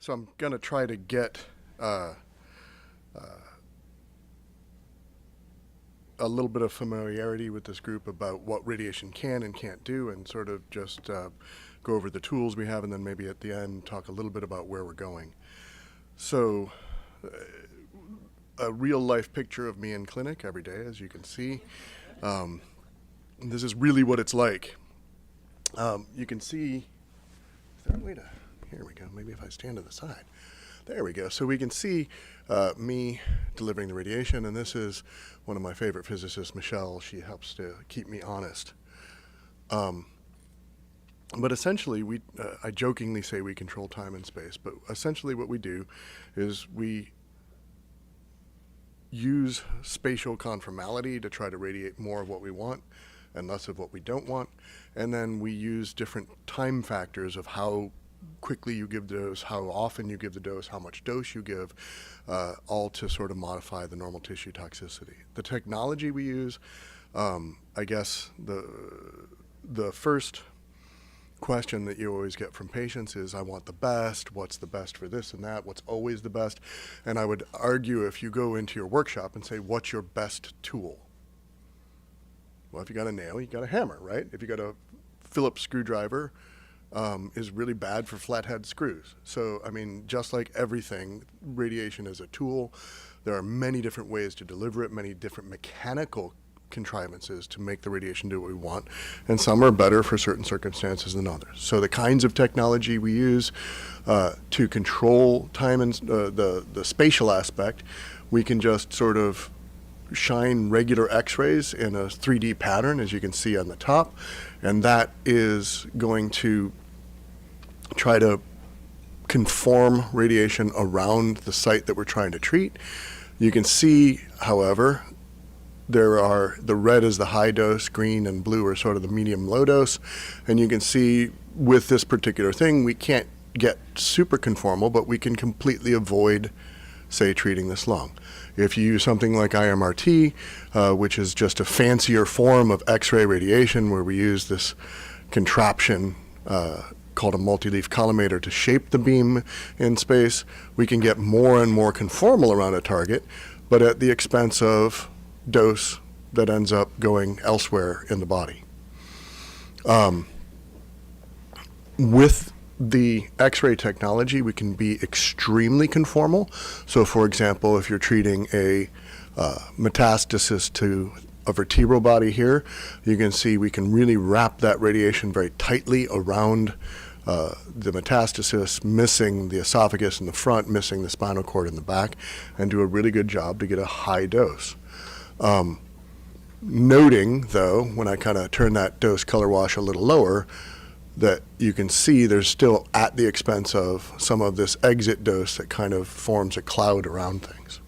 So I'm going to try to get a little bit of familiarity with this group about what radiation can and can't do, and sort of just go over the tools we have, and then maybe at the end talk a little bit about where we're going. So a real life picture of me in clinic every day, as you can see. This is really what it's like. You can see, is there a way to, here we go, maybe if I stand to the side. There we go. So we can see me delivering the radiation, and this is one of my favorite physicists, Michelle. She helps to keep me honest. But essentially, I jokingly say we control time and space, but essentially what we do is we use spatial conformality to try to radiate more of what we want and less of what we don't want. And then we use different time factors of how quickly you give the dose, how often you give the dose, how much dose you give, all to sort of modify the normal tissue toxicity. The technology we use, I guess the first question that you always get from patients is, I want the best, what's the best for this and that, what's always the best? And I would argue, if you go into your workshop and say, what's your best tool? Well, if you got a nail, you got a hammer, right? If you got a Phillips screwdriver, is really bad for flathead screws. So, I mean, just like everything, radiation is a tool. There are many different ways to deliver it, many different mechanical contrivances to make the radiation do what we want, and some are better for certain circumstances than others. So the kinds of technology we use to control time and the spatial aspect, we can just sort of shine regular x-rays in a 3D pattern, as you can see on the top, and that is going to try to conform radiation around the site that we're trying to treat. You can see, however, the red is the high dose, green and blue are sort of the medium low dose, and you can see with this particular thing we can't get super conformal, but we can completely avoid, say, treating this lung. If you use something like IMRT, which is just a fancier form of X-ray radiation, where we use this contraption called a multi-leaf collimator to shape the beam in space, we can get more and more conformal around a target, but at the expense of dose that ends up going elsewhere in the body. With the X-ray technology, we can be extremely conformal. So, for example, if you're treating a metastasis to a vertebral body here, you can see we can really wrap that radiation very tightly around the metastasis, missing the esophagus in the front, missing the spinal cord in the back, and do a really good job to get a high dose. Noting, though, when I kind of turn that dose color wash a little lower, that you can see there's still at the expense of some of this exit dose that kind of forms a cloud around things.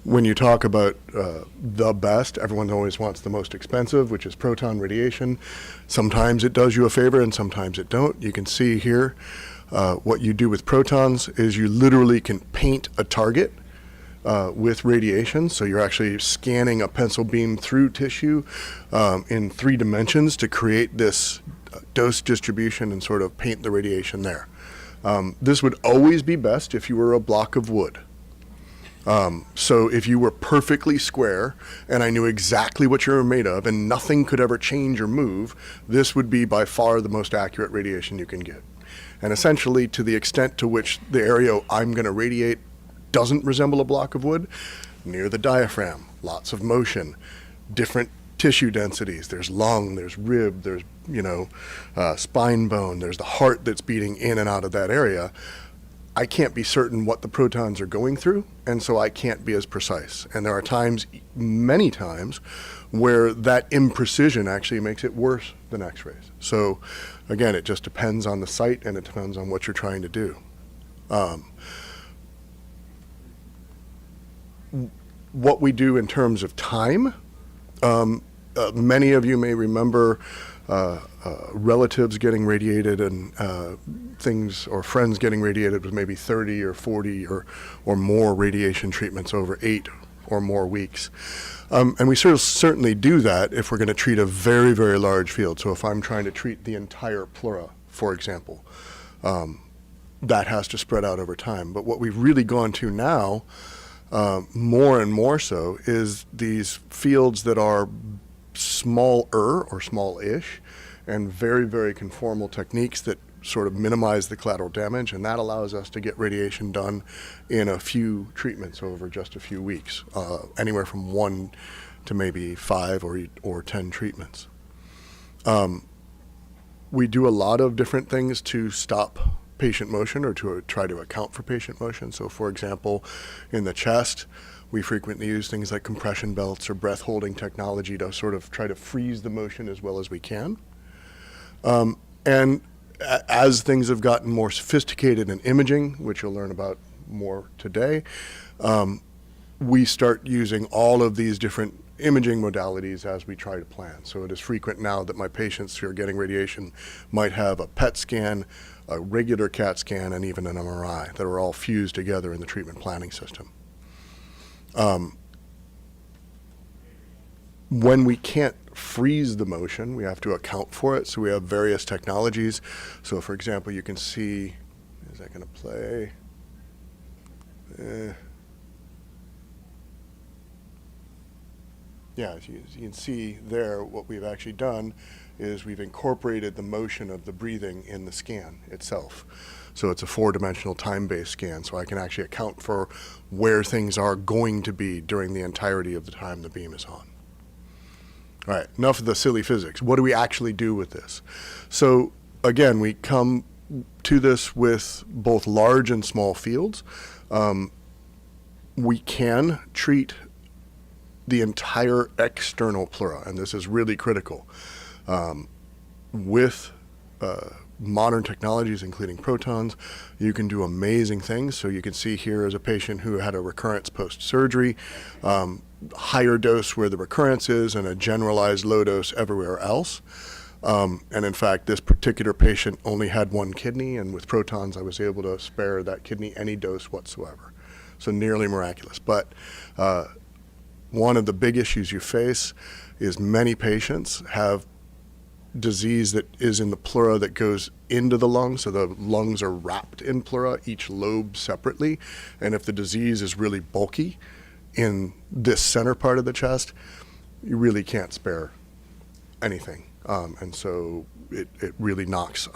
When you talk about the best, everyone always wants the most expensive, which is proton radiation. Sometimes it does you a favor and sometimes it don't. You can see here what you do with protons is you literally can paint a target with radiation. So you're actually scanning a pencil beam through tissue in 3 dimensions to create this dose distribution and sort of paint the radiation there. This would always be best if you were a block of wood. So if you were perfectly square and I knew exactly what you were made of and nothing could ever change or move, this would be by far the most accurate radiation you can get. And essentially, to the extent to which the area I'm going to radiate doesn't resemble a block of wood, near the diaphragm, lots of motion, different tissue densities. There's lung, there's rib, there's spine bone, there's the heart that's beating in and out of that area. I can't be certain what the protons are going through, and so I can't be as precise. And there are times, many times, where that imprecision actually makes it worse than X-rays. So again, it just depends on the site and it depends on what you're trying to do. What we do in terms of time, many of you may remember relatives getting radiated and things, or friends getting radiated with maybe 30 or 40 or more radiation treatments over 8 or more weeks. And we certainly do that if we're going to treat a very, very large field. So if I'm trying to treat the entire pleura, for example, that has to spread out over time. But what we've really gone to now, more and more so, is these fields that are smaller or small-ish and very, very conformal techniques that sort of minimize the collateral damage, and that allows us to get radiation done in a few treatments over just a few weeks, anywhere from 1 to maybe 5 or 10 treatments. We do a lot of different things to stop patient motion or to try to account for patient motion. So for example, in the chest, we frequently use things like compression belts or breath holding technology to sort of try to freeze the motion as well as we can. And as things have gotten more sophisticated in imaging, which you'll learn about more today, we start using all of these different imaging modalities as we try to plan. So it is frequent now that my patients who are getting radiation might have a PET scan, a regular CAT scan, and even an MRI that are all fused together in the treatment planning system. When we can't freeze the motion, we have to account for it. So we have various technologies. So for example, you can see, is that going to play? Yeah, as you can see there, what we've actually done is we've incorporated the motion of the breathing in the scan itself. So it's a 4-dimensional time-based scan, so I can actually account for where things are going to be during the entirety of the time the beam is on. All right, enough of the silly physics. What do we actually do with this? So again, we come to this with both large and small fields. We can treat the entire external pleura, and this is really critical. With modern technologies, including protons, you can do amazing things. So you can see here is a patient who had a recurrence post-surgery, higher dose where the recurrence is, and a generalized low dose everywhere else. And in fact, this particular patient only had 1 kidney, and with protons, I was able to spare that kidney any dose whatsoever. So nearly miraculous. But one of the big issues you face is many patients have disease that is in the pleura that goes into the lungs, so the lungs are wrapped in pleura, each lobe separately, and if the disease is really bulky in this center part of the chest, you really can't spare anything, and so it really knocks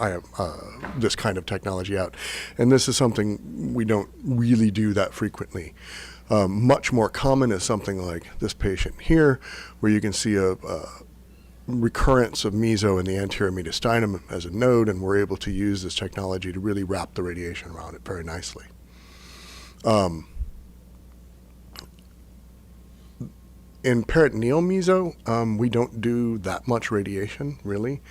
this kind of technology out, and this is something we don't really do that frequently. Much more common is something like this patient here, where you can see a recurrence of meso in the anterior mediastinum as a node, and we're able to use this technology to really wrap the radiation around it very nicely. In peritoneal meso, we don't do that much radiation, really.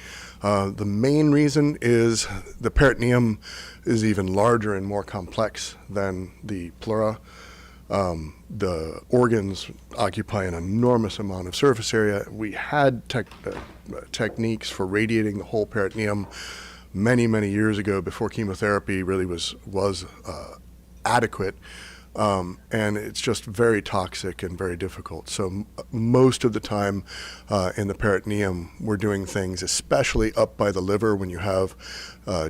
The main reason is the peritoneum is even larger and more complex than the pleura. The organs occupy an enormous amount of surface area. We had techniques for radiating the whole peritoneum many, many years ago before chemotherapy really was adequate. And it's just very toxic and very difficult. So most of the time in the peritoneum, we're doing things, especially up by the liver when you have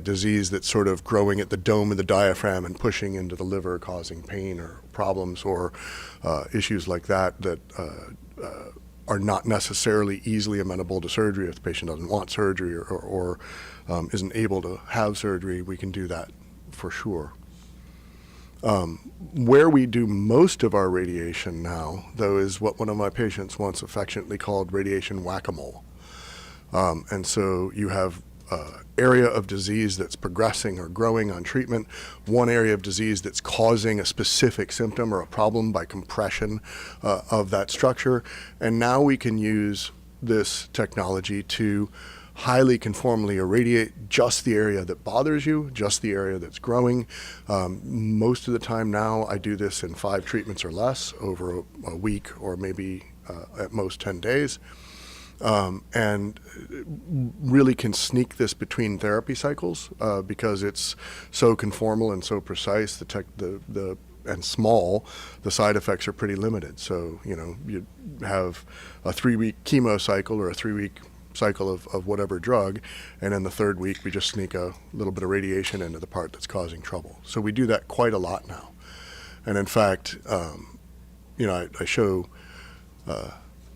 disease that's sort of growing at the dome of the diaphragm and pushing into the liver, causing pain or problems or issues like that that are not necessarily easily amenable to surgery. If the patient doesn't want surgery or isn't able to have surgery, we can do that for sure. Where we do most of our radiation now, though, is what one of my patients once affectionately called radiation whack-a-mole. And so you have area of disease that's progressing or growing on treatment, one area of disease that's causing a specific symptom or a problem by compression of that structure, and now we can use this technology to highly conformally irradiate just the area that bothers you, just the area that's growing. Most of the time now I do this in 5 treatments or less over a week or maybe at most 10 days. And really can sneak this between therapy cycles because it's so conformal and so precise, and small, the side effects are pretty limited. So, you know, you have a 3-week chemo cycle or a 3-week cycle of whatever drug, and in the third week we just sneak a little bit of radiation into the part that's causing trouble. So we do that quite a lot now. And in fact, I show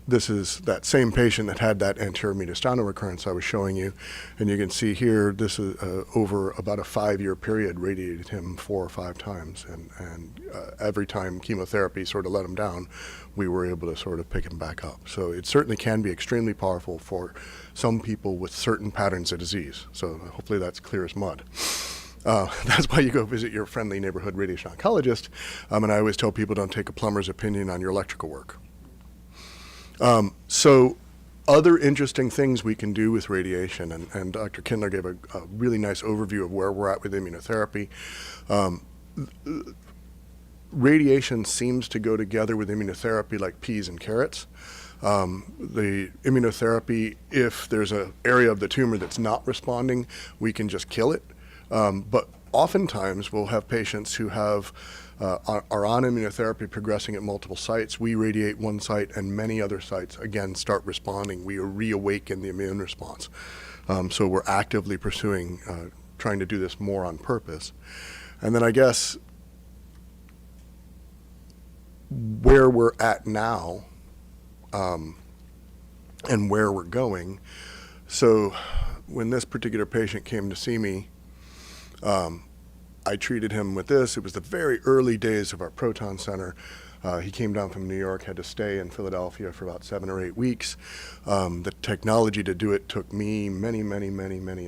this is that same patient that had that anterior mediastinal recurrence I was showing you, and you can see here this is over about a 5-year period radiated him 4 or 5 times, and every time chemotherapy sort of let him down, we were able to sort of pick him back up. So it certainly can be extremely powerful for some people with certain patterns of disease. So hopefully that's clear as mud. That's why you go visit your friendly neighborhood radiation oncologist, and I always tell people don't take a plumber's opinion on your electrical work. So other interesting things we can do with radiation, and Dr. Kindler gave a really nice overview of where we're at with immunotherapy. Radiation seems to go together with immunotherapy like peas and carrots. The immunotherapy, if there's an area of the tumor that's not responding, we can just kill it. But oftentimes we'll have patients who have are on immunotherapy progressing at multiple sites. We radiate one site and many other sites again start responding. We reawaken the immune response. So we're actively pursuing trying to do this more on purpose. And then I guess where we're at now and where we're going. So when this particular patient came to see me, I treated him with this. It was the very early days of our proton center. He came down from New York, had to stay in Philadelphia for about 7 or 8 weeks. The technology to do it took me many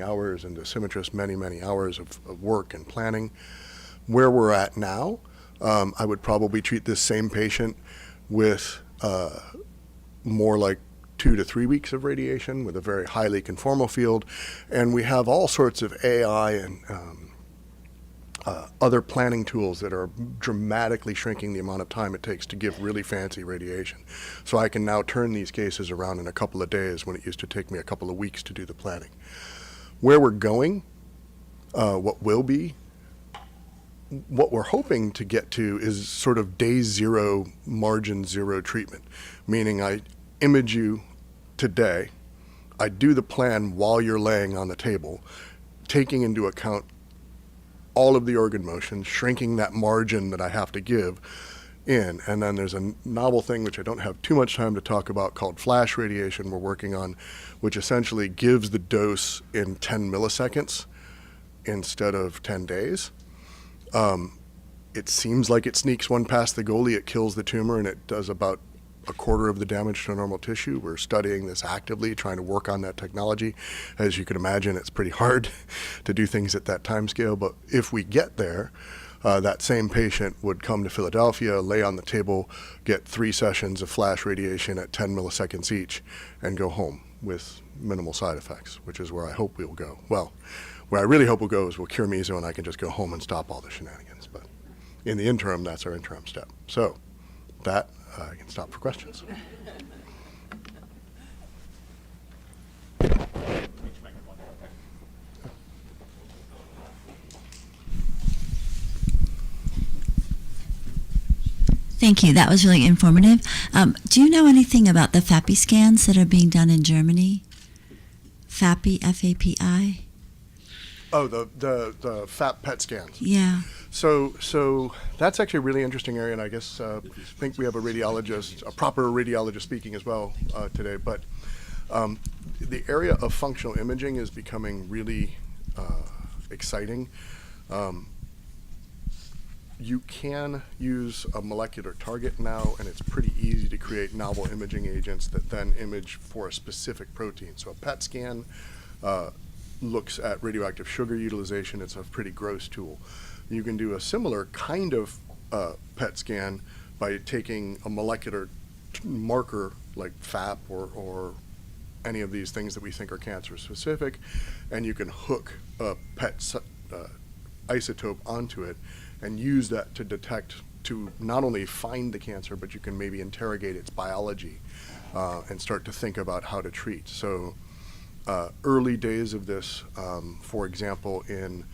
hours, and the dosimetrist many hours of work and planning. Where we're at now, I would probably treat this same patient with more like 2 to 3 weeks of radiation with a very highly conformal field. And we have all sorts of AI and other planning tools that are dramatically shrinking the amount of time it takes to give really fancy radiation. So I can now turn these cases around in a couple of days when it used to take me a couple of weeks to do the planning. Where we're going, what will be, what we're hoping to get to is sort of day zero, margin zero treatment, meaning I image you today, I do the plan while you're laying on the table, taking into account all of the organ motions, shrinking that margin that I have to give in. And then there's a novel thing which I don't have too much time to talk about called flash radiation we're working on, which essentially gives the dose in 10 milliseconds instead of 10 days. It seems like it sneaks one past the goalie, it kills the tumor, and it does about a quarter of the damage to normal tissue. We're studying this actively, trying to work on that technology. As you can imagine, it's pretty hard to do things at that time scale, but if we get there, that same patient would come to Philadelphia, lay on the table, get 3 sessions of flash radiation at 10 milliseconds each, and go home with minimal side effects, which is where I hope we'll go. Well, where I really hope we'll go is we'll cure meso and I can just go home and stop all the shenanigans. But in the interim, that's our interim step. So that, I can stop for questions. Thank you. That was really informative. Do you know anything about the FAPI scans that are being done in Germany? FAPI, F-A-P-I? Oh, the FAP PET scans. Yeah. So that's actually a really interesting area, and I guess I think we have a radiologist, a proper radiologist speaking as well today. But the area of functional imaging is becoming really exciting. You can use a molecular target now, and it's pretty easy to create novel imaging agents that then image for a specific protein. So a PET scan looks at radioactive sugar utilization. It's a pretty gross tool. You can do a similar kind of PET scan by taking a molecular marker like FAP or any of these things that we think are cancer specific, and you can hook a PET isotope onto it and use that to detect, to not only find the cancer, but you can maybe interrogate its biology and start to think about how to treat. So early days of this, for example, in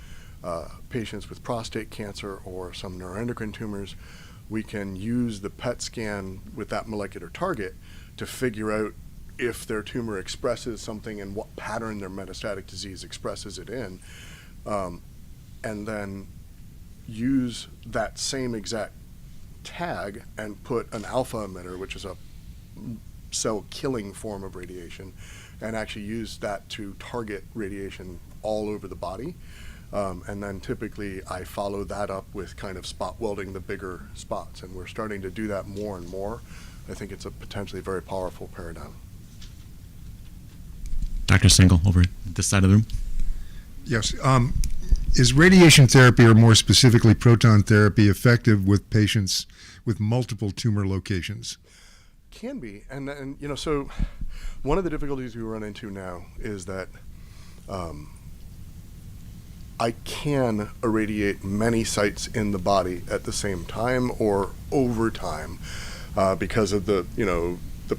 patients with prostate cancer or some neuroendocrine tumors, we can use the PET scan with that molecular target to figure out if their tumor expresses something and what pattern their metastatic disease expresses it in, and then use that same exact tag and put an alpha emitter, which is a cell-killing form of radiation, and actually use that to target radiation all over the body. And then typically I follow that up with kind of spot welding the bigger spots, and we're starting to do that more and more. I think it's a potentially very powerful paradigm. Dr. Cengel, over at this side of the room. Yes. Is radiation therapy, or more specifically proton therapy, effective with patients with multiple tumor locations? Can be, and you know, so one of the difficulties we run into now is that I can irradiate many sites in the body at the same time or over time because of the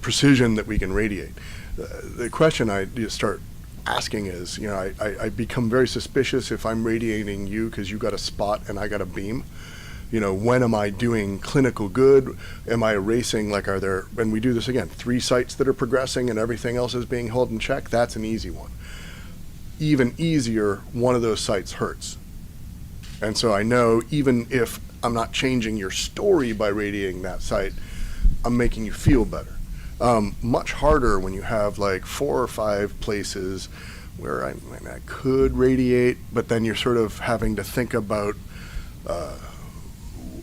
precision that we can radiate. The question I start asking is, I become very suspicious if I'm radiating you because you got a spot and I got a beam. When am I doing clinical good? Am I erasing, are there, and we do this again, 3 sites that are progressing and everything else is being held in check? That's an easy one. Even easier, one of those sites hurts. And so I know even if I'm not changing your story by radiating that site, I'm making you feel better. Much harder when you have 4 or 5 places where I could radiate, but then you're sort of having to think about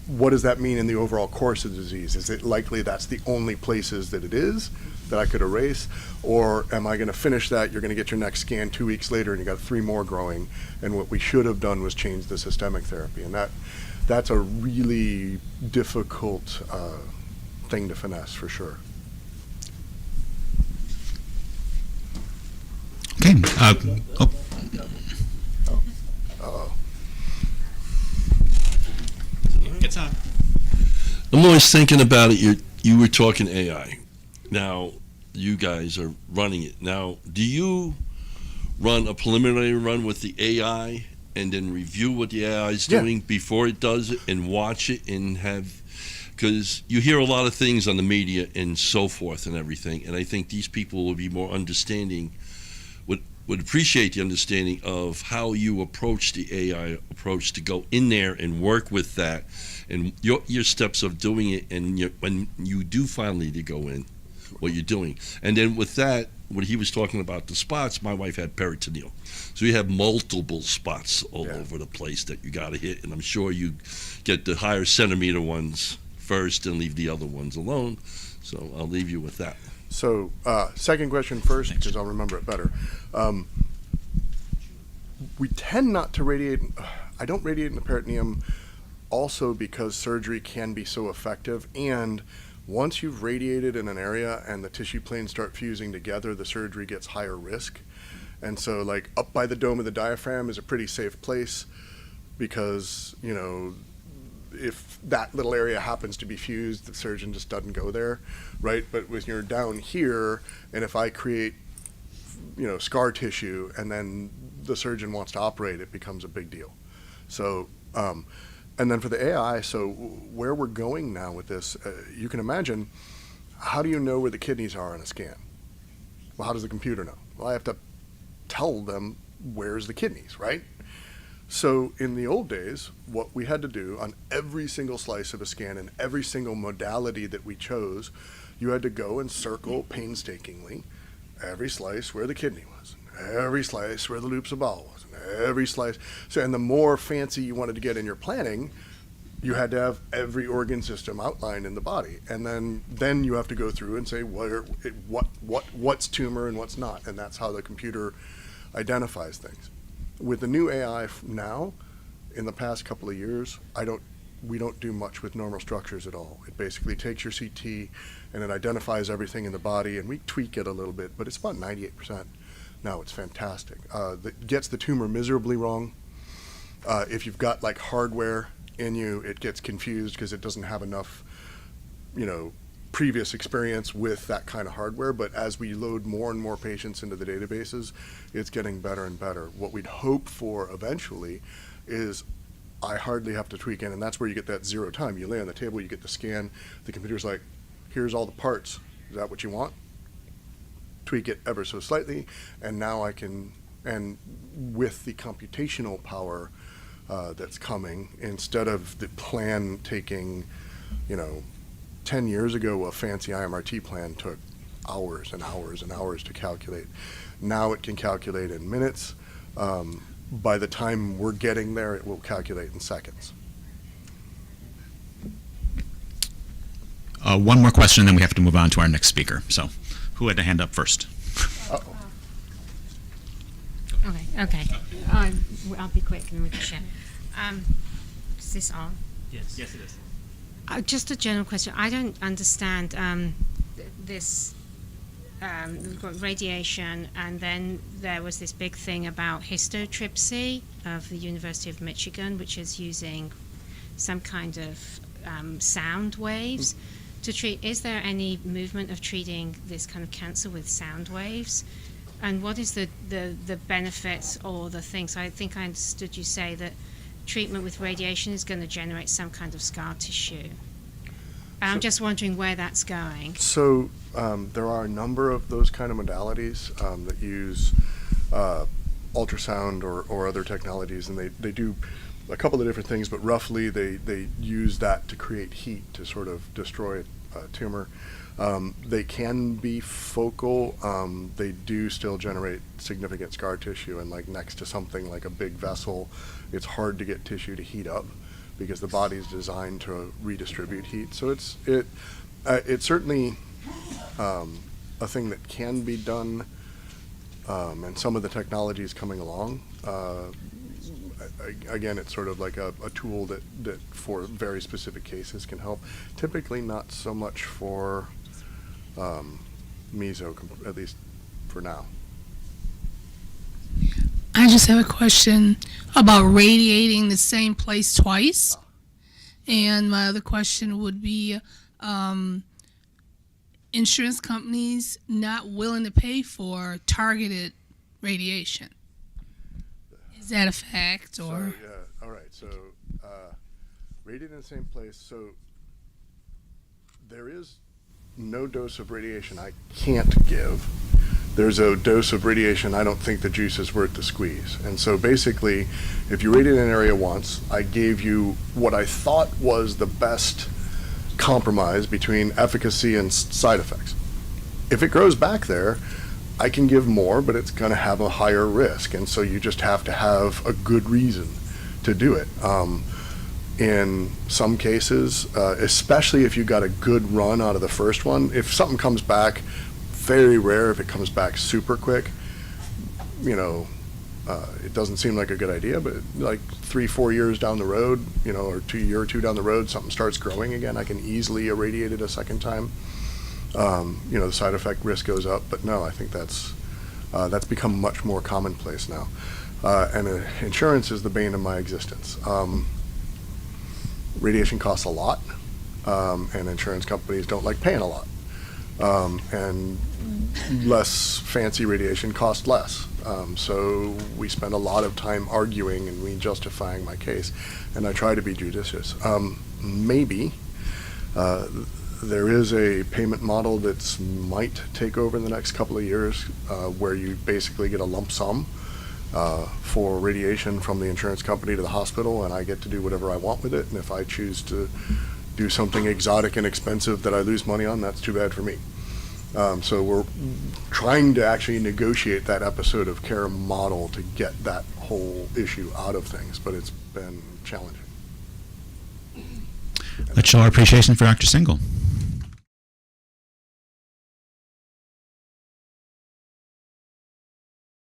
what does that mean in the overall course of the disease? Is it likely that's the only places that it is that I could erase? Or am I going to finish that? You're going to get your next scan 2 weeks later and you got 3 more growing. And what we should have done was change the systemic therapy. And that's a really difficult thing to finesse for sure. Okay. It's on. I'm always thinking about it. You were talking AI. Now, you guys are running it. Now, do you run a preliminary run with the AI and then review what the AI is doing before it does it and watch it and have, because you hear a lot of things on the media and so forth and everything, and I think these people will be more understanding, would appreciate the understanding of how you approach the AI approach to go in there and work with that and your steps of doing it, and when you do finally to go in, what you're doing. And then with that, when he was talking about the spots, my wife had peritoneal. So you have multiple spots all over the place that you got to hit, and I'm sure you get the higher centimeter ones first and leave the other ones alone. So I'll leave you with that. So second question first, because I'll remember it better. We tend not to radiate. I don't radiate in the peritoneum also because surgery can be so effective, and once you've radiated in an area and the tissue planes start fusing together, the surgery gets higher risk. And so up by the dome of the diaphragm is a pretty safe place because, if that little area happens to be fused, the surgeon just doesn't go there, right? But when you're down here, and if I create, scar tissue, and then the surgeon wants to operate, it becomes a big deal. So, and then for the AI, so where we're going now with this, you can imagine, how do you know where the kidneys are on a scan? Well, how does the computer know? Well, I have to tell them where's the kidneys, right? So in the old days, what we had to do on every single slice of a scan and every single modality that we chose, you had to go and circle painstakingly every slice where the kidney was, every slice where the loops of bowel was, and every slice. So, and the more fancy you wanted to get in your planning, you had to have every organ system outlined in the body, and then you have to go through and say what's tumor and what's not, and that's how the computer identifies things. With the new AI now, in the past couple of years, we don't do much with normal structures at all. It basically takes your CT and it identifies everything in the body, and we tweak it a little bit, but it's about 98%. Now it's fantastic. That gets the tumor miserably wrong. If you've got hardware in you, it gets confused because it doesn't have enough, previous experience with that kind of hardware. But as we load more and more patients into the databases, it's getting better and better. What we'd hope for eventually is I hardly have to tweak in, and that's where you get that 0 time. You lay on the table, you get the scan, the computer's like, here's all the parts. Is that what you want? tweak it ever so slightly, and now I can, and with the computational power that's coming, instead of the plan taking, 10 years ago, a fancy IMRT plan took hours and hours and hours to calculate. Now it can calculate in minutes. By the time we're getting there, it will calculate in seconds. One more question, and then we have to move on to our next speaker. So, who had to hand up first? Uh-oh. Okay. I'll be quick and we can share. Is this on? Yes, it is. Just a general question. I don't understand this. We've got radiation, and then there was this big thing about histotripsy of the University of Michigan, which is using some kind of sound waves to treat. Is there any movement of treating this kind of cancer with sound waves? And what is the benefits or the things? I think I understood you say that treatment with radiation is going to generate some kind of scar tissue. I'm just wondering where that's going. So there are a number of those kind of modalities that use ultrasound or other technologies, and they do a couple of different things, but roughly they use that to create heat to sort of destroy a tumor. They can be focal. They do still generate significant scar tissue, and like next to something like a big vessel, it's hard to get tissue to heat up because the body is designed to redistribute heat. So it's certainly a thing that can be done, and some of the technology is coming along. Again, it's sort of like a tool that for very specific cases can help. Typically not so much for meso, at least for now. I just have a question about radiating the same place twice. And my other question would be insurance companies not willing to pay for targeted radiation. Is that a fact? Or So, yeah, all right. So radiated in the same place. So there is no dose of radiation I can't give. There's a dose of radiation I don't think the juice is worth the squeeze. And so basically, if you radiate an area once, I gave you what I thought was the best compromise between efficacy and side effects. If it grows back there, I can give more, but it's going to have a higher risk. And so you just have to have a good reason to do it. In some cases, especially if you got a good run out of the first one, if something comes back, very rare if it comes back super quick, it doesn't seem like a good idea, but like 3-4 years down the road, or a year or two down the road, something starts growing again, I can easily irradiate it a second time. The side effect risk goes up, but no, I think that's become much more commonplace now. And insurance is the bane of my existence. Radiation costs a lot, and insurance companies don't like paying a lot. And less fancy radiation costs less. So we spend a lot of time arguing and justifying my case, and I try to be judicious. Maybe there is a payment model that might take over in the next couple of years, where you basically get a lump sum for radiation from the insurance company to the hospital, and I get to do whatever I want with it. And if I choose to do something exotic and expensive that I lose money on, that's too bad for me. So we're trying to actually negotiate that episode of care model to get that whole issue out of things, but it's been challenging. Let's show our appreciation for Dr. Cengel.